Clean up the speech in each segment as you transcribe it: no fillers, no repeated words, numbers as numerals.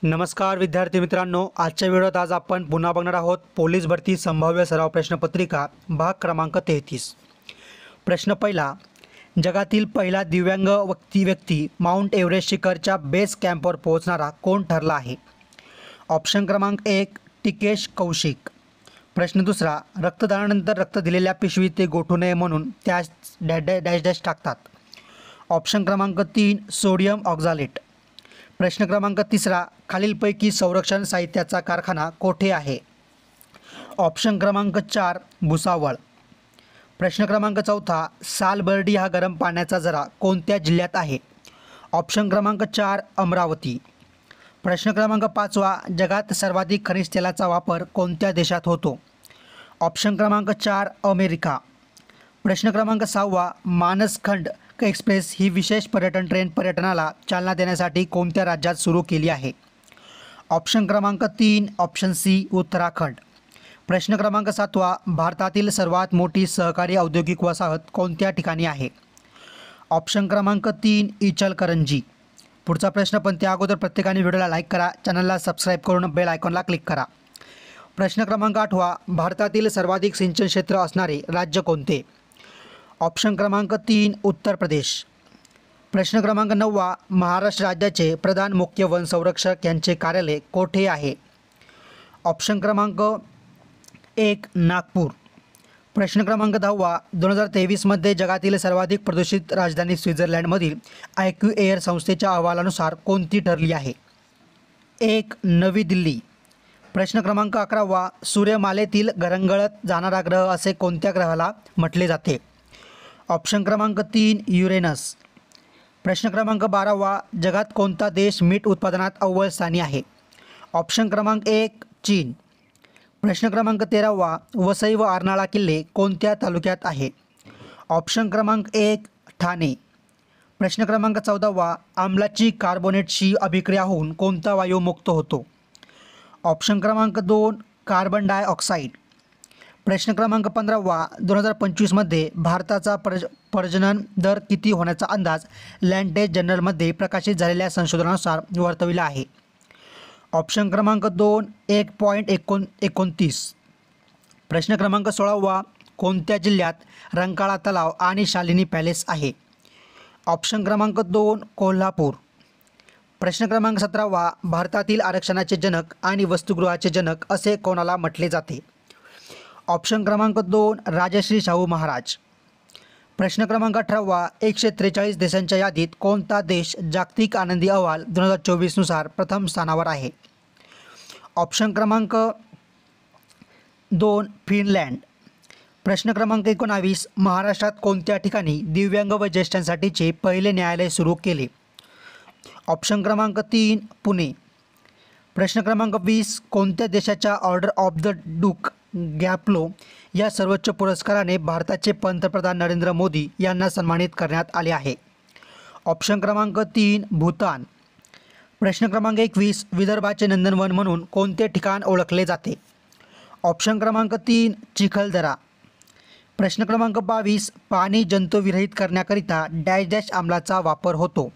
नमस्कार विद्यार्थी मित्रांनो, आजच्या व्हिडिओत आज आपण पुन्हा बघणार आहोत पोलीस भरती संभाव्य सराव प्रश्नपत्रिका भाग क्रमांक 33। प्रश्न पहिला, जगातील पहिला दिव्यांग व्यक्ती माउंट एव्हरेस्ट शिखरच्या बेस कॅम्पवर पोहोचणारा कोण ठरला आहे? ऑप्शन क्रमांक 1 टिकेश कौशिक। प्रश्न दुसरा, रक्तदानानंतर रक्त दिलेल्या पिशवीत ते गोठू नये म्हणून त्यास डॅश डॅश टाकतात। ऑप्शन क्रमांक 3 सोडियम ऑक्झालेट। प्रश्न क्रमांक तिसरा, खालीलपैकी संरक्षण साहित्याचा कारखाना कोठे आहे? ऑप्शन क्रमांक 4 भुसावळ। प्रश्न क्रमांक चौथा, सालबर्डी हा गरम पाण्याचा झरा कोणत्या जिल्ह्यात आहे? ऑप्शन क्रमांक 4 अमरावती। प्रश्न क्रमांक 5वा, जगात सर्वाधिक खनिज तेलाचा वापर कोणत्या देशात होतो? ऑप्शन क्रमांक 4 अमेरिका। प्रश्न क्रमांक 6वा, मानसखंड एक्सप्रेस ही विशेष पर्यटन ट्रेन पर्यटनाला चालना देण्यासाठी कोणत्या राज्यात सुरू केली आहे? ऑप्शन क्रमांक 3 ऑप्शन सी उत्तराखंड। प्रश्न क्रमांक 7वा, भारतातील सर्वात मोठी सहकारी औद्योगिक वसाहत कोणत्या ठिकाणी आहे? ऑप्शन क्रमांक 3 इचलकरंजी। पुढचा प्रश्न, पण त्या अगोदर प्रत्येकाने व्हिडिओला लाईक करा, चॅनलला सबस्क्राईब करून बेल आयकॉनला क्लिक करा। प्रश्न क्रमांक 8वा, भारतातील सर्वाधिक सिंचन क्षेत्र असणारे राज्य कोणते? ऑप्शन क्रमांक 3 उत्तर प्रदेश। प्रश्न क्रमांक 9वा, महाराष्ट्र राज्याचे प्रधान मुख्य वन संरक्षक यांचे कार्यालय कोठे आहे? ऑप्शन क्रमांक 1 नागपूर। प्रश्न क्रमांक 10वा, 2023मध्ये जगातील सर्वाधिक प्रदूषित राजधानी स्वित्झर्लंडमधील IQ-AIR संस्थेच्या अहवालानुसार कोणती ठरली आहे? 1 नवी दिल्ली। प्रश्न क्रमांक 11वा, सूर्यमालेतील घरंगळत जाणारा ग्रह असे कोणत्या ग्रहाला म्हटले जाते? ऑप्शन क्रमांक 3 युरेनस। प्रश्न क्रमांक 12वा, जगात कोणता देश मीठ उत्पादनात अव्वल स्थानी आहे? ऑप्शन क्रमांक 1 चीन। प्रश्न क्रमांक 13वा, वसई व अर्नाळा किल्ले कोणत्या तालुक्यात आहे? ऑप्शन क्रमांक 1 ठाणे। प्रश्न क्रमांक 14वा, आम्लाची कार्बोनेटशी अभिक्रिया होऊन कोणता वायू मुक्त होतो? ऑप्शन क्रमांक 2 कार्बन डायऑक्साईड। प्रश्न क्रमांक 15वा, 2025मध्ये भारताचा प्रजनन दर किती होण्याचा अंदाज लँडेज जर्नलमध्ये प्रकाशित झालेल्या संशोधनानुसार वर्तविला आहे? ऑप्शन क्रमांक 2 1.29। प्रश्न क्रमांक 16वा, कोणत्या जिल्ह्यात रंकाळा तलाव आणि शालिनी पॅलेस आहे? ऑप्शन क्रमांक 2 कोल्हापूर। प्रश्न क्रमांक 17वा, भारतातील आरक्षणाचे जनक आणि वसतिगृहाचे जनक असे कोणाला म्हटले जाते? ऑप्शन क्रमांक 2 राजश्री शाहू महाराज। प्रश्न क्रमांक 18वा, 143 देशांच्या यादीत कोणता देश जागतिक आनंदी अहवाल 2024नुसार प्रथम स्थानावर आहे? ऑप्शन क्रमांक 2 फिनलँड। प्रश्न क्रमांक 19, महाराष्ट्रात कोणत्या ठिकाणी दिव्यांग व ज्येष्ठांसाठीचे पहिले न्यायालय सुरू केले? ऑप्शन क्रमांक 3 पुणे। प्रश्न क्रमांक 20, कोणत्या देशाच्या ऑर्डर ऑफ द डूक गॅपलो या सर्वोच्च पुरस्काराने भारताचे पंतप्रधान नरेंद्र मोदी यांना सन्मानित करण्यात आले आहे? ऑप्शन क्रमांक 3 भूतान। प्रश्न क्रमांक 21, विदर्भाचे नंदनवन म्हणून कोणते ठिकाण ओळखले जाते? ऑप्शन क्रमांक 3 चिखलदरा। प्रश्न क्रमांक 22, पाणी जंतुविरहित करण्याकरिता डॅश डॅश आम्लाचा वापर होतो?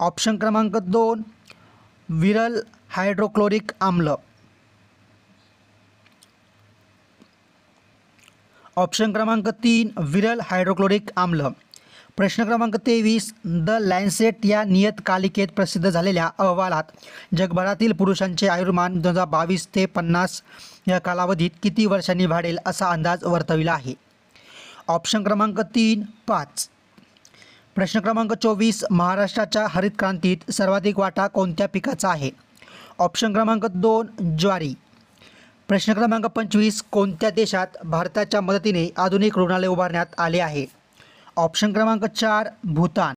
ऑप्शन क्रमांक 2 विरल हायड्रोक्लोरिक आम्ल। ऑप्शन क्रमांक 3 विरल हायड्रोक्लोरिक आम्ल। प्रश्न क्रमांक 23, द लॅन्सेट या नियतकालिकेत प्रसिद्ध झालेल्या अहवालात जगभरातील पुरुषांचे आयुर्मान 2022 ते 50 या कालावधीत किती वर्षांनी वाढेल असा अंदाज वर्तविला आहे? ऑप्शन क्रमांक 3 5। प्रश्न क्रमांक 24, महाराष्ट्राच्या हरित क्रांतीत सर्वाधिक वाटा कोणत्या पिकाचा आहे? ऑप्शन क्रमांक 2 ज्वारी। प्रश्न क्रमांक 25, कोणत्या देशात भारताच्या मदतीने आधुनिक रुग्णालय उभारण्यात आले आहे? ऑप्शन क्रमांक 4 भूतान।